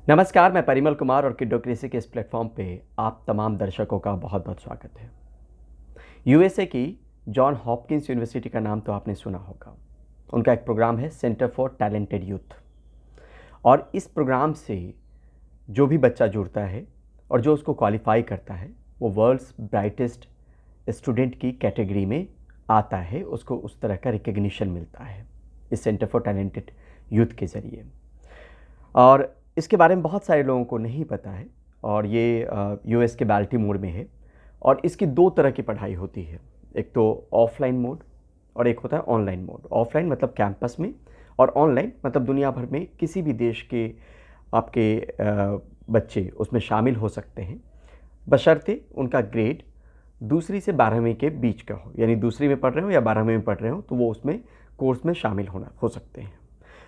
नमस्कार, मैं परिमल कुमार और किडोक्रेसी के इस प्लेटफॉर्म पे आप तमाम दर्शकों का बहुत बहुत स्वागत है। यूएसए की जॉन हॉपकिंस यूनिवर्सिटी का नाम तो आपने सुना होगा। उनका एक प्रोग्राम है सेंटर फॉर टैलेंटेड यूथ, और इस प्रोग्राम से जो भी बच्चा जुड़ता है और जो उसको क्वालिफाई करता है वो वर्ल्ड्स ब्राइटेस्ट स्टूडेंट की कैटेगरी में आता है। उसको उस तरह का रिकग्निशन मिलता है इस सेंटर फॉर टैलेंटेड यूथ के ज़रिए। और इसके बारे में बहुत सारे लोगों को नहीं पता है, और ये यूएस के बाल्टीमोर में है। और इसकी दो तरह की पढ़ाई होती है, एक तो ऑफलाइन मोड और एक होता है ऑनलाइन मोड। ऑफलाइन मतलब कैंपस में, और ऑनलाइन मतलब दुनिया भर में किसी भी देश के आपके बच्चे उसमें शामिल हो सकते हैं, बशर्ते उनका ग्रेड दूसरी से 12वीं के बीच का हो। यानी दूसरी में पढ़ रहे हो या 12वीं में पढ़ रहे हो तो वो उसमें कोर्स में शामिल हो सकते हैं।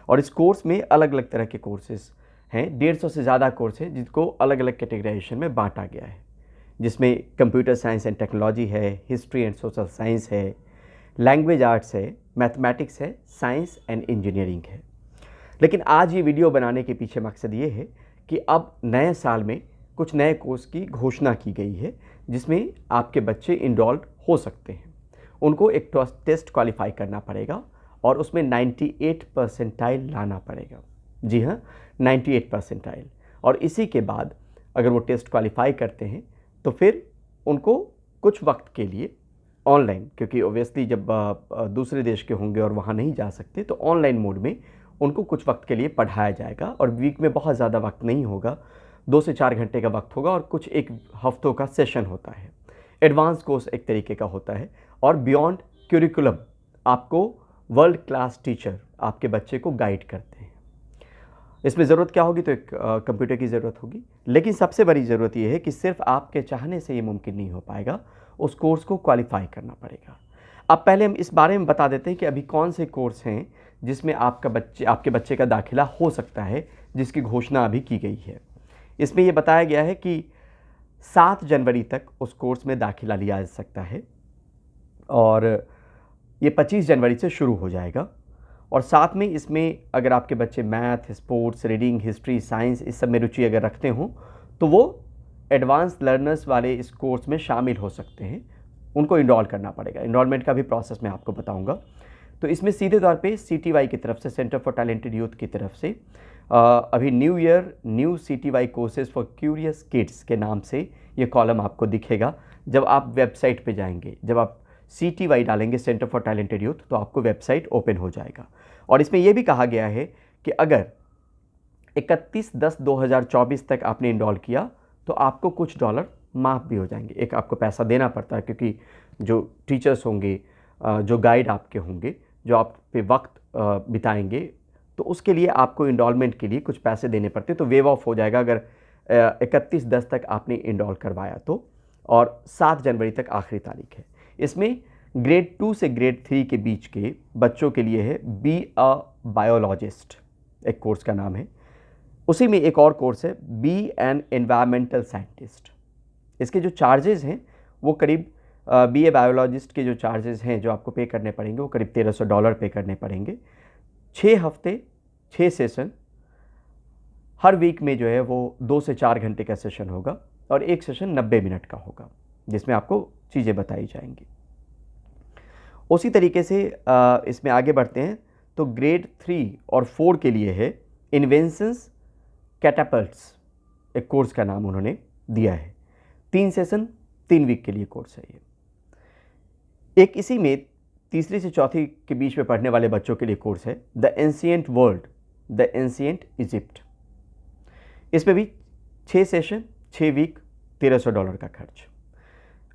और इस कोर्स में अलग अलग तरह के कोर्सेज हैं, 150 से ज़्यादा कोर्स हैं जिनको अलग अलग कैटेगराइजेशन में बांटा गया है, जिसमें कंप्यूटर साइंस एंड टेक्नोलॉजी है, हिस्ट्री एंड सोशल साइंस है, लैंग्वेज आर्ट्स है, मैथमेटिक्स है, साइंस एंड इंजीनियरिंग है। लेकिन आज ये वीडियो बनाने के पीछे मकसद ये है कि अब नए साल में कुछ नए कोर्स की घोषणा की गई है जिसमें आपके बच्चे इनरोल्ड हो सकते हैं। उनको एक टेस्ट क्वालिफाई करना पड़ेगा और उसमें 98 परसेंटाइल लाना पड़ेगा। जी हाँ, 98 परसेंटाइल। और इसी के बाद अगर वो टेस्ट क्वालिफाई करते हैं तो फिर उनको कुछ वक्त के लिए ऑनलाइन, क्योंकि ओबियसली जब दूसरे देश के होंगे और वहाँ नहीं जा सकते तो ऑनलाइन मोड में उनको कुछ वक्त के लिए पढ़ाया जाएगा। और वीक में बहुत ज़्यादा वक्त नहीं होगा, 2 से 4 घंटे का वक्त होगा और कुछ एक हफ्तों का सेशन होता है। एडवांस कोर्स एक तरीके का होता है, और बियॉन्ड क्यूरिकुलम आपको वर्ल्ड क्लास टीचर आपके बच्चे को गाइड करते हैं। इसमें ज़रूरत क्या होगी? तो एक कंप्यूटर की ज़रूरत होगी, लेकिन सबसे बड़ी ज़रूरत यह है कि सिर्फ आपके चाहने से ये मुमकिन नहीं हो पाएगा, उस कोर्स को क्वालिफाई करना पड़ेगा। अब पहले हम इस बारे में बता देते हैं कि अभी कौन से कोर्स हैं जिसमें आपके बच्चे का दाखिला हो सकता है, जिसकी घोषणा अभी की गई है। इसमें यह बताया गया है कि 7 जनवरी तक उस कोर्स में दाखिला लिया जा सकता है, और ये 25 जनवरी से शुरू हो जाएगा। और साथ में इसमें अगर आपके बच्चे math, sports, reading, history, science इस सब में रुचि अगर रखते हों तो वो एडवांस लर्नर्स वाले इस कोर्स में शामिल हो सकते हैं। उनको इनरोल करना पड़ेगा। इनरोलमेंट का भी प्रोसेस मैं आपको बताऊंगा। तो इसमें सीधे तौर पे CTY की तरफ से, सेंटर फॉर टैलेंटेड यूथ की तरफ से अभी new year new CTY courses for curious kids के नाम से ये कॉलम आपको दिखेगा जब आप वेबसाइट पे जाएंगे। जब आप CTY डालेंगे, सेंटर फॉर टैलेंटेड यूथ, तो आपको वेबसाइट ओपन हो जाएगा। और इसमें यह भी कहा गया है कि अगर 31/10/2024 तक आपने इनरोल किया तो आपको कुछ डॉलर माफ़ भी हो जाएंगे। एक आपको पैसा देना पड़ता है, क्योंकि जो टीचर्स होंगे, जो गाइड आपके होंगे, जो आप पे वक्त बिताएंगे, तो उसके लिए आपको इनरोलमेंट के लिए कुछ पैसे देने पड़ते हैं। तो वेव ऑफ हो जाएगा अगर 31/10 तक आपने इनरोल करवाया तो। और 7 जनवरी तक आखिरी तारीख है। इसमें ग्रेड 2 से ग्रेड 3 के बीच के बच्चों के लिए है बी अ बायोलॉजिस्ट, एक कोर्स का नाम है। उसी में एक और कोर्स है बी एन एनवायरमेंटल साइंटिस्ट। इसके जो चार्जेस हैं वो करीब बी ए बायोलॉजिस्ट के जो चार्जेस हैं जो आपको पे करने पड़ेंगे वो करीब $1300 पे करने पड़ेंगे। 6 हफ्ते 6 सेशन, हर वीक में जो है वो 2 से 4 घंटे का सेशन होगा, और एक सेशन 90 मिनट का होगा जिसमें आपको चीज़ें बताई जाएंगी। उसी तरीके से इसमें आगे बढ़ते हैं तो ग्रेड 3 और 4 के लिए है इन्वेंशंस कैटापल्ट्स, एक कोर्स का नाम उन्होंने दिया है। 3 सेशन 3 वीक के लिए कोर्स है ये। एक इसी में तीसरी से चौथी के बीच में पढ़ने वाले बच्चों के लिए कोर्स है the ancient world, the ancient Egypt. इसमें भी 6 सेशन 6 वीक, $1300 का खर्च।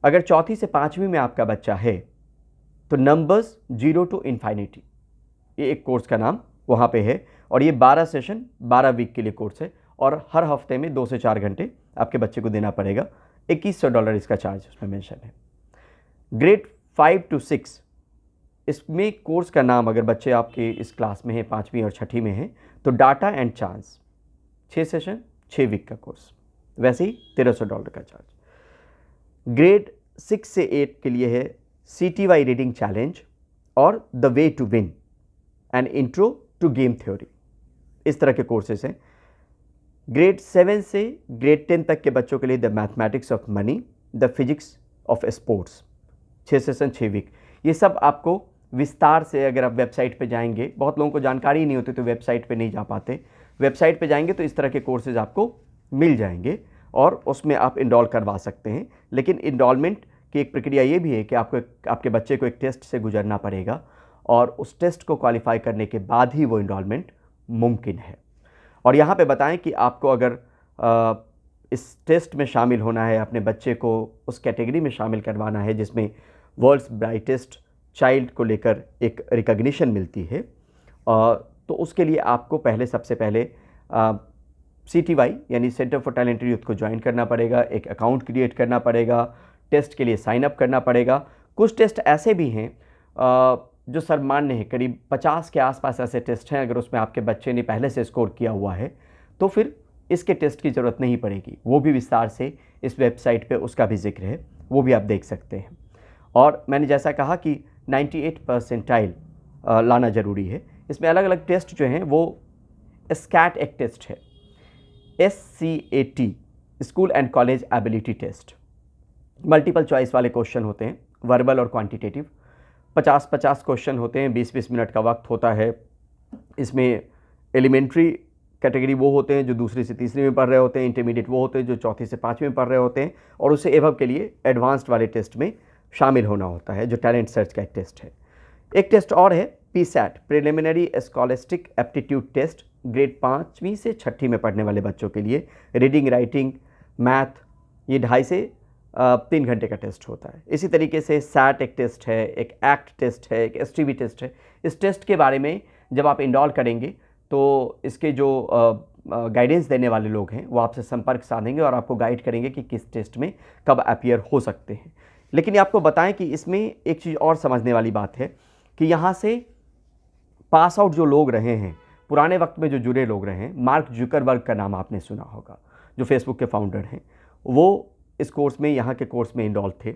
अगर चौथी से 5वीं में आपका बच्चा है तो नंबर्स 0 to infinity, ये एक कोर्स का नाम वहाँ पे है, और ये 12 सेशन 12 वीक के लिए कोर्स है, और हर हफ्ते में 2 से 4 घंटे आपके बच्चे को देना पड़ेगा। $2100 इसका चार्ज उसमें मेंशन है। ग्रेड 5 to 6, इसमें कोर्स का नाम, अगर बच्चे आपके इस क्लास में हैं, 5वीं और 6ठी में हैं, तो data and chance, 6 session 6 week का कोर्स, वैसे ही $1300 का चार्ज। ग्रेड 6 से 8 के लिए है CTY रीडिंग चैलेंज और the way to win and intro to game theory. इस तरह के कोर्सेज हैं। ग्रेड 7 से ग्रेड 10 तक के बच्चों के लिए the mathematics of money, the physics of sports, 6 session 6 week. ये सब आपको विस्तार से, अगर आप वेबसाइट पे जाएंगे, बहुत लोगों को जानकारी नहीं होती तो वेबसाइट पे नहीं जा पाते, वेबसाइट पे जाएंगे तो इस तरह के कोर्सेज आपको मिल जाएंगे और उसमें आप इनरोल करवा सकते हैं। लेकिन इनरोलमेंट की एक प्रक्रिया ये भी है कि आपके बच्चे को एक टेस्ट से गुजरना पड़ेगा और उस टेस्ट को क्वालिफाई करने के बाद ही वो इनरोलमेंट मुमकिन है। और यहाँ पे बताएं कि आपको अगर इस टेस्ट में शामिल होना है, अपने बच्चे को उस कैटेगरी में शामिल करवाना है जिसमें वर्ल्ड्स ब्राइटेस्ट चाइल्ड को लेकर एक रिकॉग्निशन मिलती है, तो उसके लिए आपको सबसे पहले CTY यानी सेंटर फॉर टैलेंटेड यूथ को ज्वाइन करना पड़ेगा, एक अकाउंट क्रिएट करना पड़ेगा, टेस्ट के लिए साइन अप करना पड़ेगा। कुछ टेस्ट ऐसे भी हैं जो सर्वमान्य है, करीब 50 के आसपास ऐसे टेस्ट हैं। अगर उसमें आपके बच्चे ने पहले से स्कोर किया हुआ है तो फिर इसके टेस्ट की ज़रूरत नहीं पड़ेगी। वो भी विस्तार से इस वेबसाइट पे उसका भी जिक्र है, वो भी आप देख सकते हैं। और मैंने जैसा कहा कि 98 परसेंटाइल लाना ज़रूरी है। इसमें अलग अलग टेस्ट जो हैं वो स्कैट एक टेस्ट है, SCAT, school and college ability test. Multiple choice वाले क्वेश्चन होते हैं, वर्बल और क्वांटिटेटिव। 50-50 क्वेश्चन होते हैं, 20-20 मिनट का वक्त होता है। इसमें एलिमेंट्री कैटेगरी वो होते हैं जो दूसरी से तीसरी में पढ़ रहे होते हैं, इंटरमीडिएट वो होते हैं जो चौथी से पाँचवीं में पढ़ रहे होते हैं, और उससे एबव के लिए एडवांस्ड वाले टेस्ट में शामिल होना होता है जो टैलेंट सर्च का एक टेस्ट है। एक टेस्ट और है PSAT, preliminary scholastic aptitude test, grade 5वीं से 6ठी में पढ़ने वाले बच्चों के लिए। रीडिंग, राइटिंग, मैथ, ये 2.5 से 3 घंटे का टेस्ट होता है। इसी तरीके से SAT एक टेस्ट है, एक एक्ट टेस्ट है, एक STB टेस्ट है। इस टेस्ट के बारे में जब आप इनरोल करेंगे तो इसके जो गाइडेंस देने वाले लोग हैं वो आपसे संपर्क साधेंगे और आपको गाइड करेंगे कि किस टेस्ट में कब अपीयर हो सकते हैं। लेकिन ये आपको बताएं कि इसमें एक चीज़ और समझने वाली बात है कि यहाँ से पास आउट जो लोग रहे हैं, पुराने वक्त में जो जुड़े लोग रहे हैं, मार्क जुकरबर्ग का नाम आपने सुना होगा, जो फेसबुक के फाउंडर हैं, वो इस कोर्स में, यहाँ के कोर्स में इनरोल थे।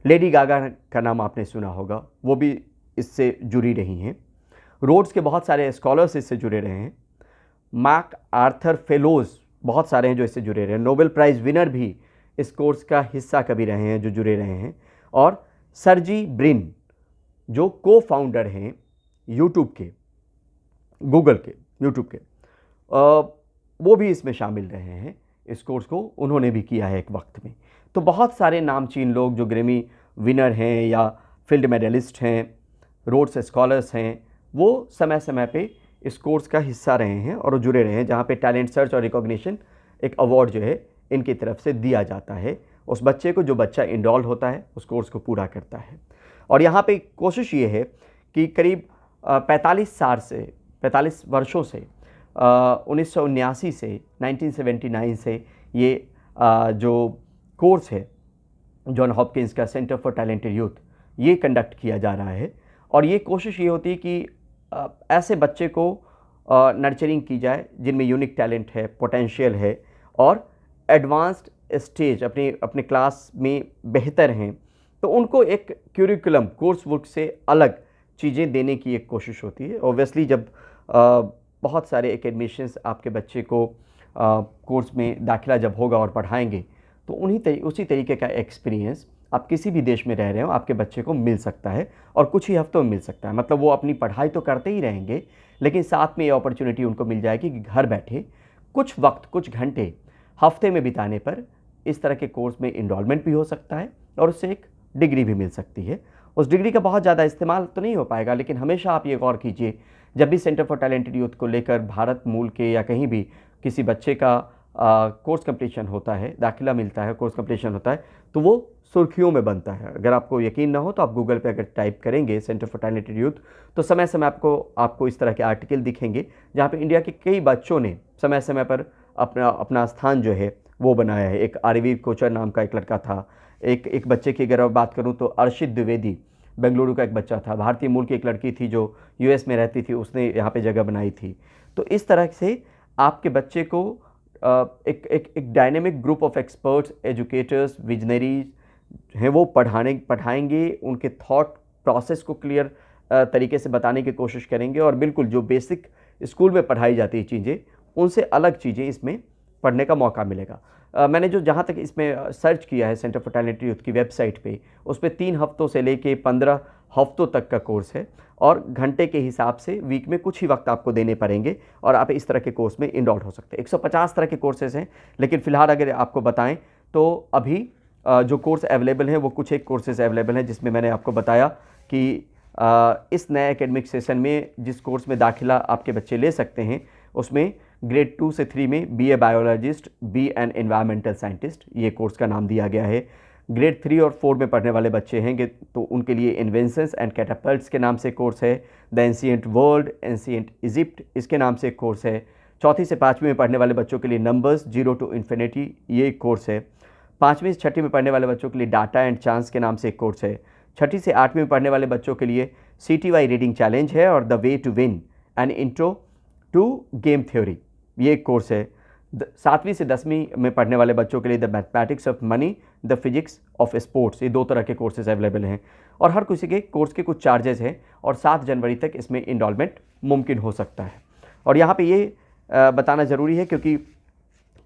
लेडी गागा का नाम आपने सुना होगा, वो भी इससे जुड़ी रही हैं। रोड्स के बहुत सारे स्कॉलर्स इससे जुड़े रहे हैं। मार्क आर्थर फेलोज बहुत सारे हैं जो इससे जुड़े रहे हैं। नोबेल प्राइज़ विनर भी इस कोर्स का हिस्सा कभी रहे हैं, जो जुड़े रहे हैं। और सर्जी ब्रिन जो को फाउंडर हैं यूट्यूब के, गूगल के, यूट्यूब के, वो भी इसमें शामिल रहे हैं। इस कोर्स को उन्होंने भी किया है एक वक्त में। तो बहुत सारे नामचीन लोग जो ग्रैमी विनर हैं या फील्ड मेडलिस्ट हैं, रोड्स स्कॉलर्स हैं, वो समय समय पे इस कोर्स का हिस्सा रहे हैं और जुड़े रहे हैं, जहाँ पे टैलेंट सर्च और रिकॉग्निशन एक अवार्ड जो है इनकी तरफ से दिया जाता है उस बच्चे को, जो बच्चा इनरोल होता है, उस कोर्स को पूरा करता है। और यहाँ पे कोशिश ये है कि करीब 45 वर्षों से 1979 से 1979 से ये जो कोर्स है जॉन हॉपकिंस का सेंटर फॉर टैलेंटेड यूथ, ये कंडक्ट किया जा रहा है। और ये कोशिश ये होती है कि ऐसे बच्चे को नर्चरिंग की जाए जिनमें यूनिक टैलेंट है, पोटेंशियल है और एडवांस्ड स्टेज अपने क्लास में बेहतर हैं, तो उनको एक क्यूरिकुलम कोर्स बुक से अलग चीज़ें देने की एक कोशिश होती है। ऑब्वियसली जब बहुत सारे एकेडमिशियंस आपके बच्चे को कोर्स में दाखिला जब होगा और पढ़ाएंगे, तो उसी तरीके का एक्सपीरियंस आप किसी भी देश में रह रहे हो आपके बच्चे को मिल सकता है और कुछ ही हफ्तों में मिल सकता है। मतलब वो अपनी पढ़ाई तो करते ही रहेंगे, लेकिन साथ में ये अपॉर्चुनिटी उनको मिल जाएगी कि घर बैठे कुछ वक्त, कुछ घंटे हफ्ते में बिताने पर इस तरह के कोर्स में इनरोलमेंट भी हो सकता है और उससे एक डिग्री भी मिल सकती है। उस डिग्री का बहुत ज़्यादा इस्तेमाल तो नहीं हो पाएगा, लेकिन हमेशा आप ये गौर कीजिए, जब भी सेंटर फॉर टैलेंटेड यूथ को लेकर भारत मूल के या कहीं भी किसी बच्चे का कोर्स कंप्लीशन होता है, दाखिला मिलता है, कोर्स कंप्लीशन होता है, तो वो सुर्खियों में बनता है। अगर आपको यकीन ना हो तो आप गूगल पे अगर टाइप करेंगे सेंटर फॉर टैलेंटेड यूथ, तो समय समय आपको इस तरह के आर्टिकल दिखेंगे जहाँ पे इंडिया के कई बच्चों ने समय समय पर अपना स्थान जो है वो बनाया है। एक आरवीर कोचर नाम का एक लड़का था। एक बच्चे की अगर बात करूँ तो अर्शित द्विवेदी, बेंगलुरु का एक बच्चा था। भारतीय मूल की एक लड़की थी जो US में रहती थी, उसने यहाँ पे जगह बनाई थी। तो इस तरह से आपके बच्चे को एक dynamic group of experts, educators, visionaries हैं, वो पढ़ाएंगे, उनके थॉट प्रोसेस को क्लियर तरीके से बताने की कोशिश करेंगे और बिल्कुल जो बेसिक स्कूल में पढ़ाई जाती है चीज़ें, उनसे अलग चीज़ें इसमें पढ़ने का मौका मिलेगा। मैंने जो जहाँ तक इसमें सर्च किया है सेंटर फॉर टैलेंटेड यूथ की वेबसाइट पे, उस पे 3 हफ्तों से लेके 15 हफ्तों तक का कोर्स है और घंटे के हिसाब से वीक में कुछ ही वक्त आपको देने पड़ेंगे और आप इस तरह के कोर्स में इनरोल हो सकते हैं। 150 तरह के कोर्सेज हैं, लेकिन फ़िलहाल अगर आपको बताएं तो अभी जो कोर्स अवेलेबल हैं वो कुछ एक कोर्सेज अवेलेबल हैं, जिसमें मैंने आपको बताया कि इस नए एकेडमिक सेशन में जिस कोर्स में दाखिला आपके बच्चे ले सकते हैं उसमें ग्रेड 2 से 3 में be a biologist, be an environmental scientist, ये कोर्स का नाम दिया गया है। ग्रेड 3 और 4 में पढ़ने वाले बच्चे हैं तो उनके लिए इन्वेंशंस एंड कैटापल्ट्स के नाम से कोर्स है। The ancient world, ancient Egypt, इसके नाम से एक कोर्स है। 4वीं से 5वीं में पढ़ने वाले बच्चों के लिए नंबर्स 0 to infinity, ये एक कोर्स है। 5वीं से 6वीं में पढ़ने वाले बच्चों के लिए डाटा एंड चांस के नाम से एक कोर्स है। 6वीं से 8वीं में पढ़ने वाले बच्चों के लिए CTY रीडिंग चैलेंज है और the way to win an intro to game theory, ये एक कोर्स है। 7वीं से 10वीं में पढ़ने वाले बच्चों के लिए the mathematics of money, the physics of sports, ये 2 तरह के कोर्सेज अवेलेबल हैं और हर किसी के कोर्स के कुछ चार्जेस हैं और 7 जनवरी तक इसमें इनरोलमेंट मुमकिन हो सकता है। और यहाँ पे ये बताना ज़रूरी है क्योंकि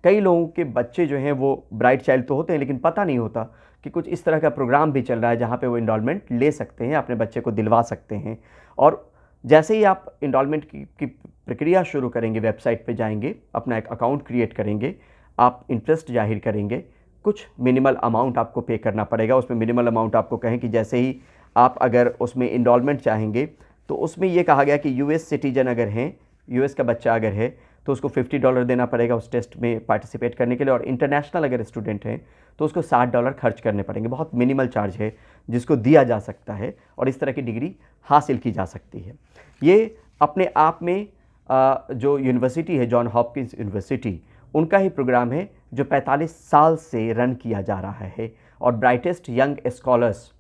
कई लोगों के बच्चे जो हैं वो ब्राइट चाइल्ड तो होते हैं, लेकिन पता नहीं होता कि कुछ इस तरह का प्रोग्राम भी चल रहा है जहाँ पे वो इनरोलमेंट ले सकते हैं, अपने बच्चे को दिलवा सकते हैं। और जैसे ही आप इनरोलमेंट की प्रक्रिया शुरू करेंगे, वेबसाइट पे जाएंगे, अपना एक अकाउंट क्रिएट करेंगे, आप इंटरेस्ट जाहिर करेंगे, कुछ मिनिमल अमाउंट आपको पे करना पड़ेगा। उसमें मिनिमल अमाउंट आपको कहें कि जैसे ही आप अगर उसमें इनरोलमेंट चाहेंगे तो उसमें ये कहा गया कि US सिटीजन अगर हैं, US का बच्चा अगर है तो उसको $50 देना पड़ेगा उस टेस्ट में पार्टिसिपेट करने के लिए, और इंटरनेशनल अगर स्टूडेंट हैं तो उसको $60 खर्च करने पड़ेंगे। बहुत मिनिमल चार्ज है जिसको दिया जा सकता है और इस तरह की डिग्री हासिल की जा सकती है। ये अपने आप में जो यूनिवर्सिटी है जॉन हॉपकिंस यूनिवर्सिटी, उनका ही प्रोग्राम है जो 45 साल से रन किया जा रहा है और ब्राइटेस्ट यंग स्कॉलर्स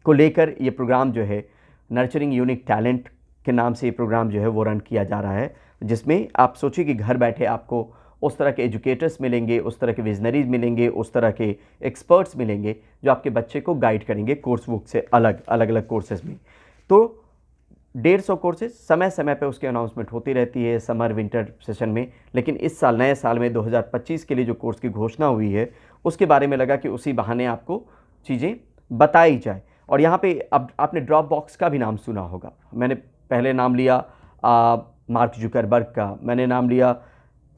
को लेकर ये प्रोग्राम जो है नर्चरिंग यूनिक टैलेंट के नाम से ये प्रोग्राम जो है वो रन किया जा रहा है, जिसमें आप सोचिए कि घर बैठे आपको उस तरह के एजुकेटर्स मिलेंगे, उस तरह के विजनरीज मिलेंगे, उस तरह के एक्सपर्ट्स मिलेंगे जो आपके बच्चे को गाइड करेंगे कोर्स बुक से अलग अलग कोर्सेज में। तो 150 कोर्सेज समय समय पे उसकी अनाउंसमेंट होती रहती है समर विंटर सेशन में, लेकिन इस साल नए साल में 2025 के लिए जो कोर्स की घोषणा हुई है उसके बारे में लगा कि उसी बहाने आपको चीज़ें बताई जाए। और यहाँ पे अब आपने ड्रॉप बॉक्स का भी नाम सुना होगा। मैंने पहले नाम लिया मार्क जुकरबर्ग का, मैंने नाम लिया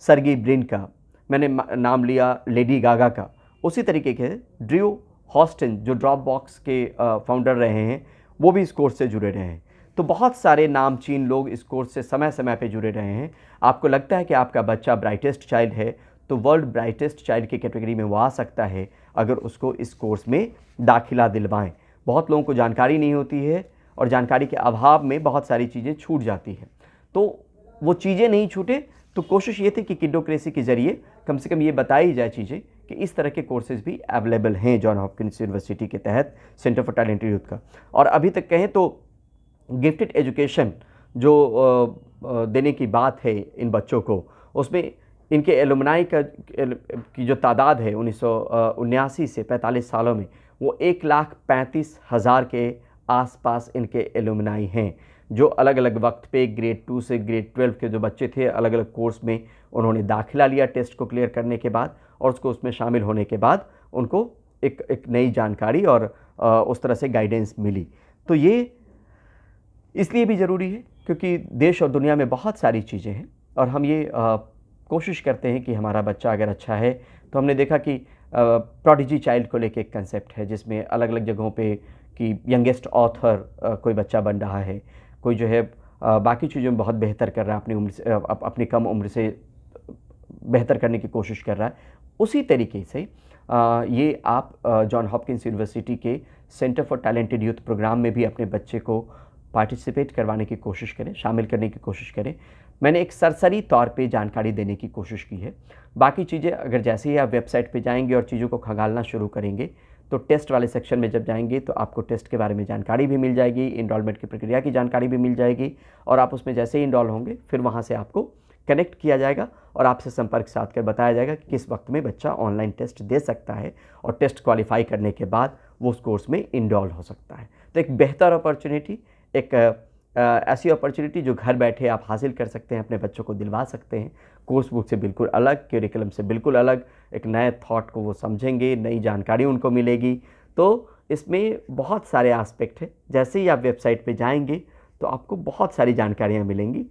सर्गी ब्रिन का, मैंने नाम लिया लेडी गागा का। उसी तरीके के ड्रू हॉस्टन जो ड्रॉप बॉक्स के फाउंडर रहे हैं वो भी इस कोर्स से जुड़े रहे हैं। तो बहुत सारे नामचीन लोग इस कोर्स से समय समय पे जुड़े रहे हैं। आपको लगता है कि आपका बच्चा ब्राइटेस्ट चाइल्ड है तो वर्ल्ड ब्राइटेस्ट चाइल्ड की कैटेगरी में वो आ सकता है अगर उसको इस कोर्स में दाखिला दिलवाएं। बहुत लोगों को जानकारी नहीं होती है और जानकारी के अभाव में बहुत सारी चीज़ें छूट जाती हैं। तो वो चीज़ें नहीं छूटे तो कोशिश ये थी कि किडोक्रेसी के ज़रिए कम से कम ये बताई जाए चीज़ें कि इस तरह के कोर्सेज भी अवेलेबल हैं जॉन हॉपकिंस यूनिवर्सिटी के तहत सेंटर फॉर टैलेंटेड यूथ का। और अभी तक कहें तो गिफ्टेड एजुकेशन जो देने की बात है इन बच्चों को, उसमें इनके एलुमनाई की जो तादाद है 1979 से 45 सालों में वो 1,35,000 के आसपास इनके एलुमनाई हैं, जो अलग अलग वक्त पे ग्रेड 2 से ग्रेड 12 के जो बच्चे थे अलग अलग कोर्स में उन्होंने दाखिला लिया टेस्ट को क्लियर करने के बाद, और उसको उसमें शामिल होने के बाद उनको एक नई जानकारी और उस तरह से गाइडेंस मिली। तो ये इसलिए भी ज़रूरी है क्योंकि देश और दुनिया में बहुत सारी चीज़ें हैं और हम ये कोशिश करते हैं कि हमारा बच्चा अगर अच्छा है तो हमने देखा कि प्रोडिजी चाइल्ड को लेके एक कंसेप्ट है जिसमें अलग अलग जगहों पे कि यंगेस्ट ऑथर कोई बच्चा बन रहा है, कोई जो है बाकी चीज़ों में बहुत बेहतर कर रहा है, अपनी उम्र से अपनी कम उम्र से बेहतर करने की कोशिश कर रहा है। उसी तरीके से ये आप जॉन हॉपकिंस यूनिवर्सिटी के Center for Talented Youth programme में भी अपने बच्चे को पार्टिसिपेट करवाने की कोशिश करें, शामिल करने की कोशिश करें। मैंने एक सरसरी तौर पे जानकारी देने की कोशिश की है। बाकी चीज़ें अगर जैसे ही आप वेबसाइट पे जाएंगे और चीज़ों को खंगालना शुरू करेंगे तो टेस्ट वाले सेक्शन में जब जाएंगे तो आपको टेस्ट के बारे में जानकारी भी मिल जाएगी, इनरोलमेंट की प्रक्रिया की जानकारी भी मिल जाएगी, और आप उसमें जैसे ही इनरोल होंगे फिर वहाँ से आपको कनेक्ट किया जाएगा और आपसे संपर्क साध कर बताया जाएगा कि किस वक्त में बच्चा ऑनलाइन टेस्ट दे सकता है, और टेस्ट क्वालिफाई करने के बाद वो उस कोर्स में इनरोल हो सकता है। तो एक बेहतर अपॉर्चुनिटी, एक ऐसी अपॉर्चुनिटी जो घर बैठे आप हासिल कर सकते हैं, अपने बच्चों को दिलवा सकते हैं। कोर्स बुक से बिल्कुल अलग, करिकुलम से बिल्कुल अलग, एक नए थॉट को वो समझेंगे, नई जानकारी उनको मिलेगी। तो इसमें बहुत सारे एस्पेक्ट हैं। जैसे ही आप वेबसाइट पे जाएंगे तो आपको बहुत सारी जानकारियाँ मिलेंगी।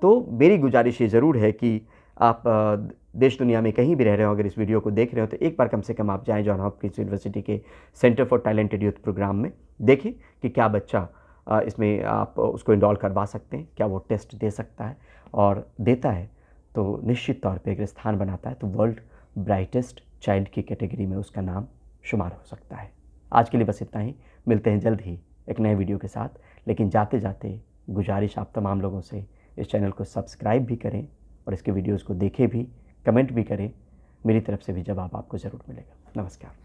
तो मेरी गुजारिश ये ज़रूर है कि आप देश दुनिया में कहीं भी रह रहे हो, अगर इस वीडियो को देख रहे हो तो एक बार कम से कम आप जाएँ जॉन हॉपकिंस यूनिवर्सिटी के Center for Talented Youth programme में। देखें कि क्या बच्चा इसमें आप उसको इनरोल करवा सकते हैं, क्या वो टेस्ट दे सकता है, और देता है तो निश्चित तौर पे अगर स्थान बनाता है तो वर्ल्ड ब्राइटेस्ट चाइल्ड की कैटेगरी में उसका नाम शुमार हो सकता है। आज के लिए बस इतना ही। मिलते हैं जल्द ही एक नए वीडियो के साथ। लेकिन जाते जाते गुजारिश आप तमाम लोगों से, इस चैनल को सब्सक्राइब भी करें और इसके वीडियोज़ को देखें भी, कमेंट भी करें। मेरी तरफ से भी जवाब आपको ज़रूर मिलेगा। नमस्कार।